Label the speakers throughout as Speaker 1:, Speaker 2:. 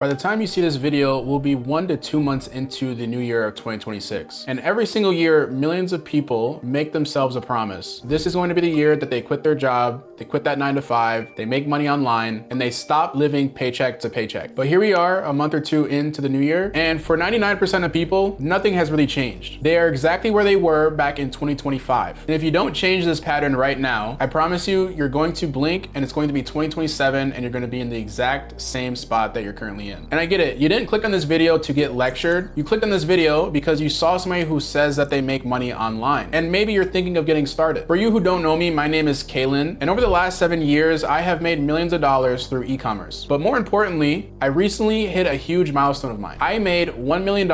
Speaker 1: By the time you see this video, we'll be 1 to 2 months into the new year of 2026. And every single year, millions of people make themselves a promise. This is going to be the year that they quit their job, they quit that 9 to 5, they make money online, and they stop living paycheck to paycheck. But here we are, a month or two into the new year, and for 99% of people, nothing has really changed. They are exactly where they were back in 2025. And if you don't change this pattern right now, I promise you, you're going to blink and it's going to be 2027 and you're going to be in the exact same spot that you're currently in. And I get it, you didn't click on this video to get lectured. You clicked on this video because you saw somebody who says that they make money online. And maybe you're thinking of getting started. For you who don't know me, my name is Kalen. And over the last 7 years, I have made millions of dollars through e-commerce. But more importantly, I recently hit a huge milestone of mine. I made $1 million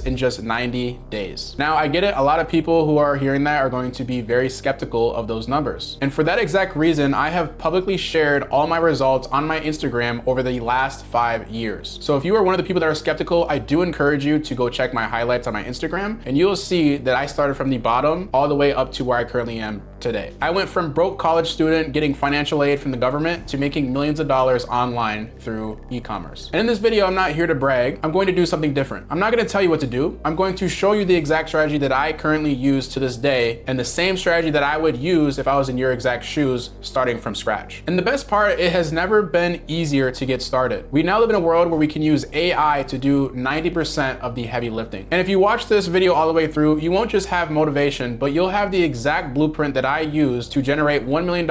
Speaker 1: in just 90 days. Now I get it, a lot of people who are hearing that are going to be very skeptical of those numbers. And for that exact reason, I have publicly shared all my results on my Instagram over the last 5 years. So if you are one of the people that are skeptical, I do encourage you to go check my highlights on my Instagram, and you'll see that I started from the bottom all the way up to where I currently am today. I went from broke college student getting financial aid from the government to making millions of dollars online through e-commerce. And in this video, I'm not here to brag. I'm going to do something different. I'm not going to tell you what to do. I'm going to show you the exact strategy that I currently use to this day, and the same strategy that I would use if I was in your exact shoes, starting from scratch. And the best part, it has never been easier to get started. We now live in a world where we can use AI to do 90% of the heavy lifting. And if you watch this video all the way through, you won't just have motivation, but you'll have the exact blueprint that I use to generate $1 million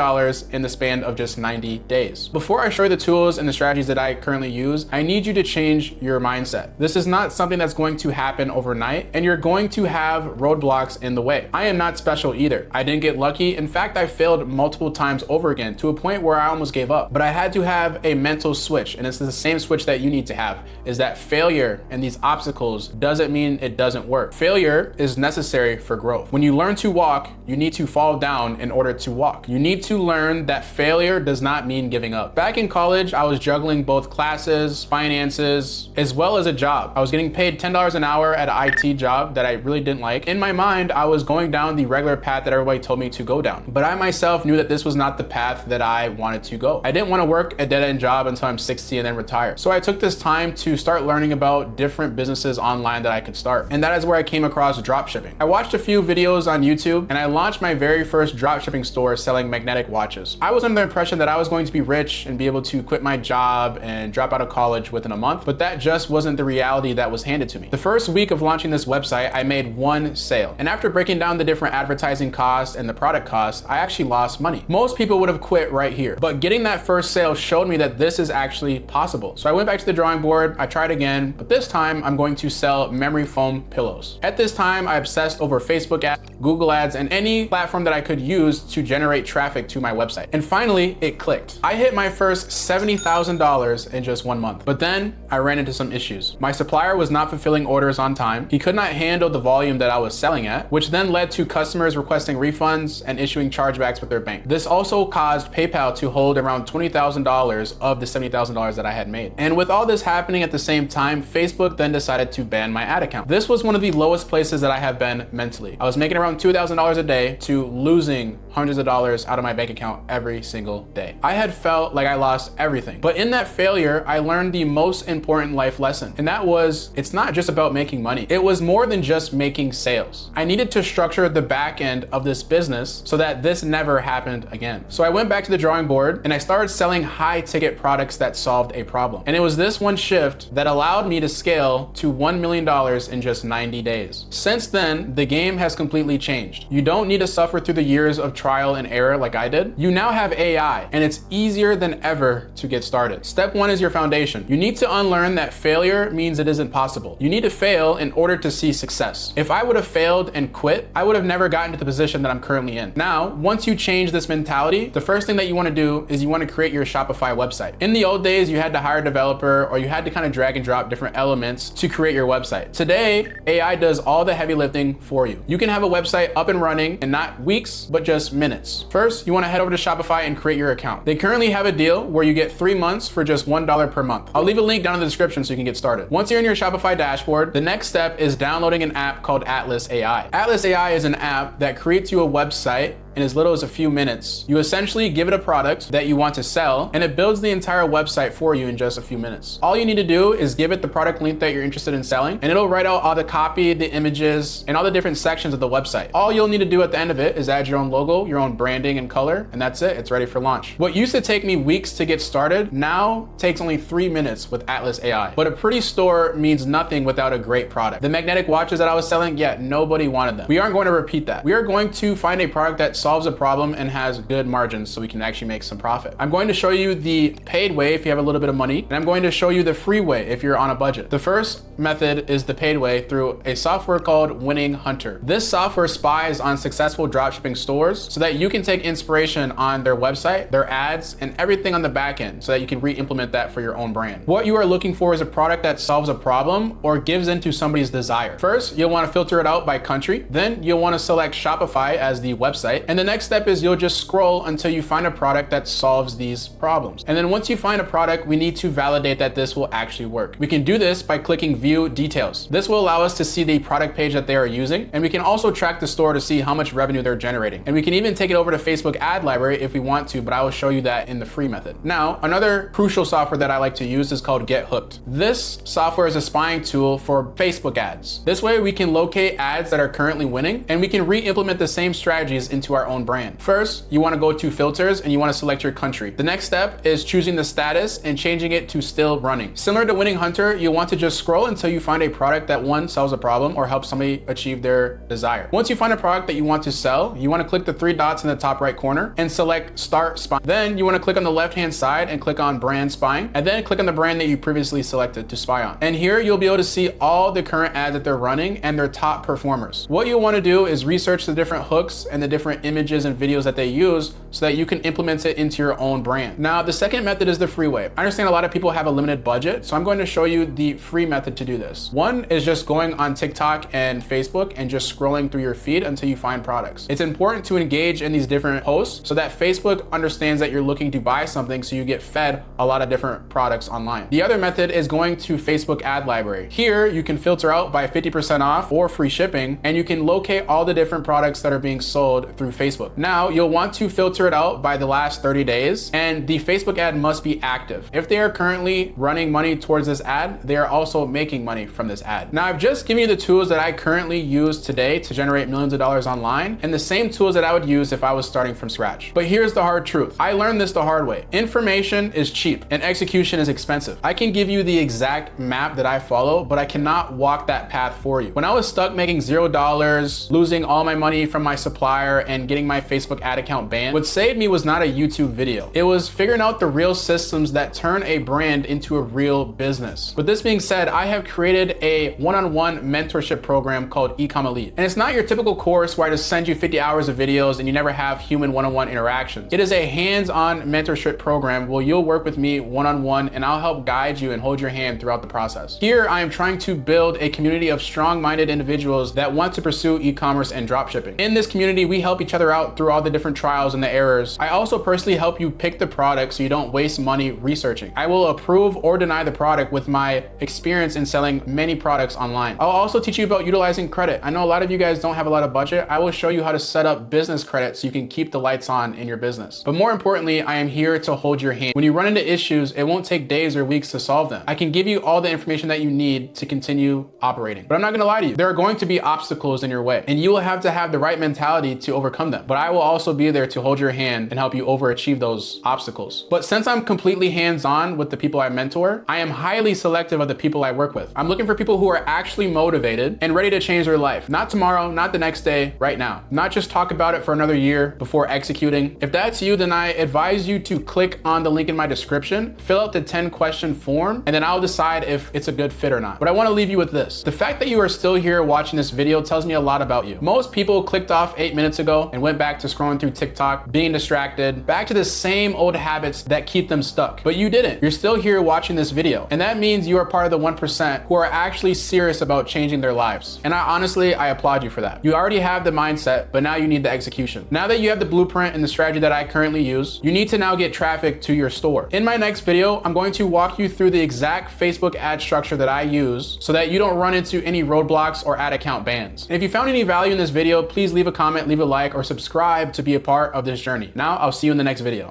Speaker 1: in the span of just 90 days. Before I show you the tools and the strategies that I currently use, I need you to change your mindset. This is not something that's going to happen overnight, and you're going to have roadblocks in the way. I am not special either. I didn't get lucky. In fact, I failed multiple times over again to a point where I almost gave up. But I had to have a mental switch, and it's the same switch that you need to have, is that failure and these obstacles doesn't mean it doesn't work. Failure is necessary for growth. When you learn to walk, you need to fall down in order to walk. You need to learn that failure does not mean giving up. Back in college, I was juggling both classes, finances, as well as a job. I was getting paid $10 an hour at an IT job that I really didn't like. In my mind, I was going down the regular path that everybody told me to go down. But I myself knew that this was not the path that I wanted to go. I didn't want to work a dead-end job until I'm 60 and then retire. So I took this time to start learning about different businesses online that I could start. And that is where I came across dropshipping. I watched a few videos on YouTube and I launched my very first dropshipping store selling magnetic watches. I was under the impression that I was going to be rich and be able to quit my job and drop out of college within a month, but that just wasn't the reality that was handed to me. The first week of launching this website, I made one sale. And after breaking down the different advertising costs and the product costs, I actually lost money. Most people would have quit right here, but getting that first sale showed me that this is actually possible. So I went back to the drawing board, I tried again, but this time I'm going to sell memory foam pillows. At this time, I obsessed over Facebook ads, Google ads, and any platform that I could use to generate traffic to my website. And finally, it clicked. I hit my first $70,000 in just 1 month, but then I ran into some issues. My supplier was not fulfilling orders on time. He could not handle the volume that I was selling at, which then led to customers requesting refunds and issuing chargebacks with their bank. This also caused PayPal to hold around $20,000 of the $70,000 that I had made. And with all this happening at the same time, Facebook then decided to ban my ad account. This was one of the lowest places that I have been mentally. I was making around $2,000 a day to losing hundreds of dollars out of my bank account every single day. I had felt like I lost everything. But in that failure, I learned the most important life lesson. And that was, it's not just about making money. It was more than just making sales. I needed to structure the back end of this business so that this never happened again. So I went back to the drawing board and I started selling high ticket products that solved a problem. And it was this one shift that allowed me to scale to $1 million in just 90 days. Since then, the game has completely changed. You don't need to suffer through the years of trial and error like I did. You now have AI, and it's easier than ever to get started. Step one is your foundation. You need to unlearn that failure means it isn't possible. You need to fail in order to see success. If I would have failed and quit, I would have never gotten to the position that I'm currently in. Now, once you change this mentality, the first thing that you want to do is you want to create your Shopify website. In the old days, you had to hire a developer or you had to kind of drag and drop different elements to create your website. Today, AI does all the heavy lifting for you. You can have a website up and running in not weeks, but just minutes. First, you want to head over to Shopify and create your account. They currently have a deal where you get 3 months for just $1 per month. I'll leave a link down in the description so you can get started. Once you're in your Shopify dashboard, the next step is downloading an app called Atlas AI. Atlas AI is an app that creates you a website in as little as a few minutes. You essentially give it a product that you want to sell, and it builds the entire website for you in just a few minutes. All you need to do is give it the product link that you're interested in selling, and it'll write out all the copy, the images, and all the different sections of the website. All you'll need to do at the end of it is add your own logo, your own branding and color, and that's it. It's ready for launch. What used to take me weeks to get started now takes only 3 minutes with Atlas AI. But a pretty store means nothing without a great product. The magnetic watches that I was selling, yeah, nobody wanted them. We aren't going to repeat that. We are going to find a product that solves a problem and has good margins so we can actually make some profit. I'm going to show you the paid way if you have a little bit of money, and I'm going to show you the free way if you're on a budget. The first method is the paid way through a software called Winning Hunter. This software spies on successful dropshipping stores so that you can take inspiration on their website, their ads, and everything on the back end so that you can re-implement that for your own brand. What you are looking for is a product that solves a problem or gives into somebody's desire. First, you'll want to filter it out by country. Then you'll want to select Shopify as the website. And the next step is you'll just scroll until you find a product that solves these problems. And then once you find a product, we need to validate that this will actually work. We can do this by clicking View Details. This will allow us to see the product page that they are using, and we can also track the store to see how much revenue they're generating. And we can even take it over to Facebook ad library if we want to, but I will show you that in the free method. Now, another crucial software that I like to use is called Get Hooked. This software is a spying tool for Facebook ads. This way we can locate ads that are currently winning, and we can re-implement the same strategies into our own brand. First, you want to go to filters and you want to select your country. The next step is choosing the status and changing it to still running. Similar to Winning Hunter, you want to just scroll until you find a product that one, solves a problem or helps somebody achieve their desire. Once you find a product that you want to sell, you want to click the 3 dots in the top right corner and select Start Spying. Then you want to click on the left-hand side and click on Brand Spying, and then click on the brand that you previously selected to spy on. And here you'll be able to see all the current ads that they're running and their top performers. What you'll want to do is research the different hooks and the different images and videos that they use so that you can implement it into your own brand. Now, the second method is the free way. I understand a lot of people have a limited budget, so I'm going to show you the free method to do this. One is just going on TikTok and Facebook and just scrolling through your feed until you find products. It's important to engage in these different posts so that Facebook understands that you're looking to buy something, so you get fed a lot of different products online. The other method is going to Facebook ad library. Here, you can filter out by 50% off or free shipping, and you can locate all the different products that are being sold through Facebook. Now, you'll want to filter it out by the last 30 days, and the Facebook ad must be active. If they are currently running money towards this ad, they are also making money from this ad. Now, I've just given you the tools that I currently use today to generate millions of dollars online, and the same tools that I would use if I was starting from scratch. But here's the hard truth. I learned this the hard way. Information is cheap and execution is expensive. I can give you the exact map that I follow, but I cannot walk that path for you. When I was stuck making $0, losing all my money from my supplier and getting my Facebook ad account banned, what saved me was not a YouTube video. It was figuring out the real systems that turn a brand into a real business. With this being said, I have created a one-on-one mentorship program called Ecom Elite. And it's not your typical course where I just send you 50 hours of videos and you never have human one-on-one interactions. It is a hands-on mentorship program where you'll work with me one-on-one and I'll help guide you and hold your hand throughout the process. Here, I am trying to build a community of strong-minded individuals that want to pursue e-commerce and dropshipping. In this community, we help each other out through all the different trials and the errors. I also personally help you pick the product so you don't waste money researching. I will approve or deny the product with my experience in selling many products online. I'll also teach you about utilizing credit. I know a lot of you guys don't have a lot of budget. I will show you how to set up business credit so you can keep the lights on in your business. But more importantly, I am here to hold your hand. When you run into issues, it won't take days or weeks to solve them. I can give you all the information that you need to continue operating. But I'm not gonna lie to you. There are going to be obstacles in your way, and you will have to have the right mentality to overcome them. But I will also be there to hold your hand and help you overachieve those obstacles. But since I'm completely hands-on with the people I mentor, I am highly selective of the people I work with. I'm looking for people who are actually motivated and ready to change their life. Not tomorrow, not the next day, right now. Not just talk about it for another year before executing. If that's you, then I advise you to click on the link in my description, fill out the 10-question form, and then I'll decide if it's a good fit or not. But I want to leave you with this. The fact that you are still here watching this video tells me a lot about you. Most people clicked off 8 minutes ago and went back to scrolling through TikTok, being distracted, back to the same old habits that keep them stuck. But you didn't. You're still here watching this video. And that means you are part of the 1% who are actually serious about changing their lives. And I applaud you for that. You already have the mindset, but now you need the execution. Now that you have the blueprint and the strategy that I currently use, you need to now get traffic to your store. In my next video, I'm going to walk you through the exact Facebook ad structure that I use so that you don't run into any roadblocks or ad account bans. And if you found any value in this video, please leave a comment, leave a like, or subscribe to be a part of this journey. Now, I'll see you in the next video.